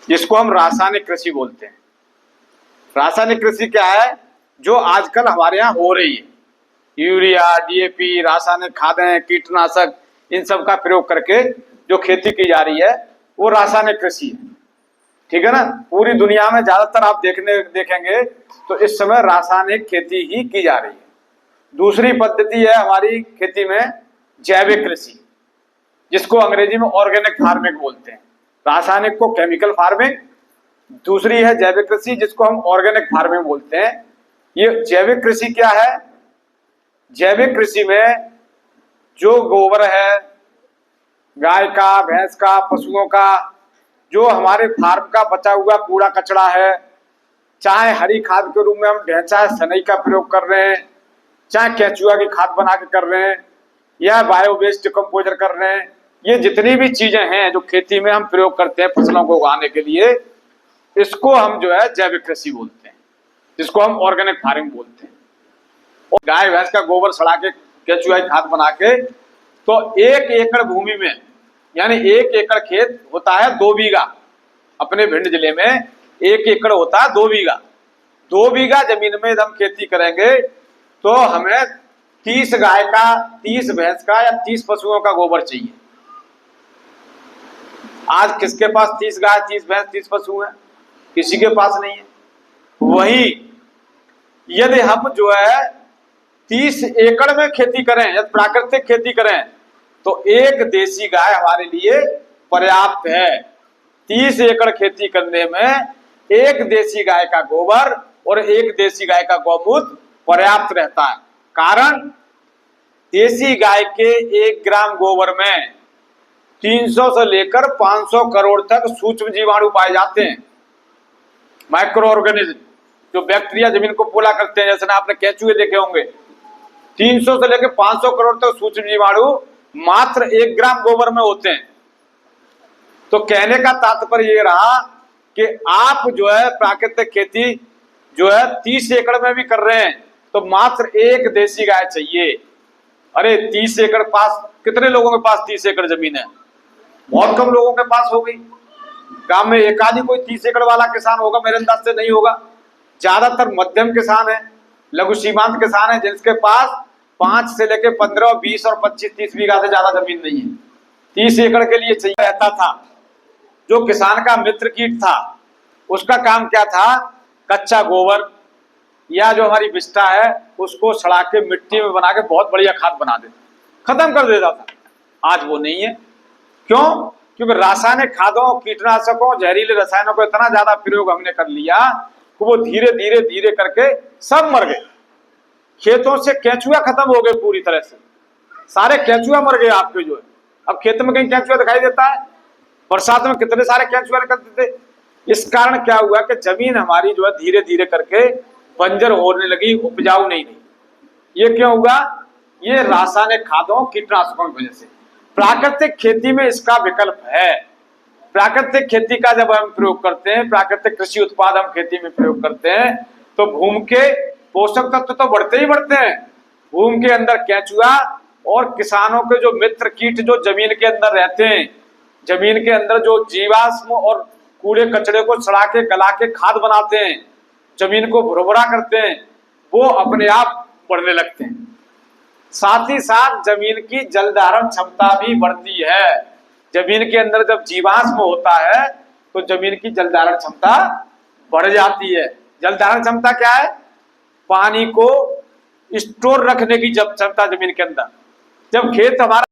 जिसको हम रासायनिक कृषि बोलते हैं। रासायनिक कृषि क्या है? जो आजकल हमारे यहाँ हो रही है, यूरिया, डीएपी, रासायनिक खादें, कीटनाशक, इन सब का प्रयोग करके जो खेती की जा रही है वो रासायनिक कृषि है। ठीक है ना? पूरी दुनिया में ज्यादातर आप देखेंगे तो इस समय रासायनिक खेती ही की जा रही है। दूसरी पद्धति है हमारी खेती में जैविक कृषि, जिसको अंग्रेजी में ऑर्गेनिक फार्मिंग बोलते हैं। रासायनिक को केमिकल फार्मिंग, दूसरी है जैविक कृषि जिसको हम ऑर्गेनिक फार्मिंग बोलते हैं। ये जैविक कृषि क्या है? जैविक कृषि में जो गोबर है गाय का, भैंस का, पशुओं का, जो हमारे फार्म का बचा हुआ कूड़ा कचरा है, चाहे हरी खाद के रूप में हम ढैंचा सनई का प्रयोग कर रहे हैं, चाहे केंचुआ की खाद बना के कर रहे हैं, या बायो वेस्ट कंपोजर कर रहे हैं, ये जितनी भी चीजें हैं जो खेती में हम प्रयोग करते हैं फसलों को उगाने के लिए, इसको हम जो है जैविक कृषि बोलते हैं, जिसको हम ऑर्गेनिक फार्मिंग बोलते हैं। और गाय भैंस का गोबर सड़ा के केंचुआ की खाद बना के, तो 1 एकड़ भूमि में, यानी 1 एकड़ खेत होता है 2 बीघा। अपने भिंड जिले में 1 एकड़ होता है 2 बीघा। 2 बीघा जमीन में हम खेती करेंगे तो हमें 30 गाय का, 30 भैंस का या 30 पशुओं का गोबर चाहिए। आज किसके पास 30 गाय, 30 भैंस, 30 पशु हैं? किसी के पास नहीं है। वही यदि हम जो है 30 एकड़ में खेती करें, यदि प्राकृतिक खेती करें, तो 1 देसी गाय हमारे लिए पर्याप्त है। 30 एकड़ खेती करने में 1 देसी गाय का गोबर और 1 देसी गाय का गौमूत्र पर्याप्त रहता है। कारण, देसी गाय के 1 ग्राम गोबर में 300 से लेकर 500 करोड़ तक सूक्ष्म जीवाणु पाए जाते हैं, माइक्रो ऑर्गेनिज्म, जो बैक्टीरिया जमीन को पोला करते हैं। जैसे ना आपने केंचुए देखे होंगे, 300 से लेकर 500 करोड़ तक सूक्ष्म जीवाणु मात्र 1 ग्राम गोबर में होते हैं। तो कहने का तात्पर्य ये रहा कि आप जो है प्राकृतिक खेती जो है 30 एकड़ में भी कर रहे हैं तो मात्र 1 देसी गाय चाहिए। अरे 30 एकड़ पास, कितने लोगों के पास 30 एकड़ जमीन है? बहुत कम लोगों के पास होगी। गांव में एक आदि कोई 30 एकड़ वाला किसान होगा, मेरे अंदाज से नहीं होगा। ज्यादातर मध्यम किसान है, लघु सीमांत किसान है, जिसके पास 5 से लेकर 15, 20 और 25, 30 बीघा से ज्यादा जमीन नहीं है। 30 एकड़ के लिए चाहिए रहता था। जो किसान का मित्र कीट था, उसका काम क्या था? कच्चा गोबर या जो हमारी विष्ठा है उसको सड़ा के मिट्टी में बना के बहुत बढ़िया खाद बना देता, खत्म कर देता था। आज वो नहीं है। क्यों? क्योंकि रासायनिक खादों, कीटनाशकों, जहरीले रसायनों को इतना ज्यादा प्रयोग हमने कर लिया कि वो धीरे धीरे धीरे करके सब मर गए। खेतों से केंचुआ खत्म हो गए पूरी तरह से, सारे केंचुआ मर गए आपके जो है। अब खेत में कहीं केंचुआ दिखाई देता है? बरसात में कितने सारे केंचुआ निकलते थे। इस कारण क्या हुआ कि जमीन हमारी जो है धीरे धीरे करके बंजर होने लगी, उपजाऊ नहीं रही। ये क्यों हुआ? ये रासायनिक खादों, कीटनाशकों की वजह से। प्राकृतिक खेती में इसका विकल्प है। प्राकृतिक खेती का जब हम प्रयोग करते हैं, प्राकृतिक कृषि उत्पाद हम खेती में प्रयोग करते हैं, तो भूमि के पोषक तत्व तो बढ़ते ही बढ़ते हैं। भूमि के अंदर केंचुआ और किसानों के जो मित्र कीट जो जमीन के अंदर रहते हैं, जमीन के अंदर जो जीवाश्म और कूड़े कचड़े को सड़ा के गला के खाद बनाते हैं, जमीन को भुरभुरा करते हैं, वो अपने आप बढ़ने लगते हैं। साथ ही साथ जमीन की जल धारण क्षमता भी बढ़ती है। जमीन के अंदर जब जीवाश्म होता है तो जमीन की जल धारण क्षमता बढ़ जाती है। जल धारण क्षमता क्या है? पानी को स्टोर रखने की क्षमता जमीन के अंदर। जब खेत हमारा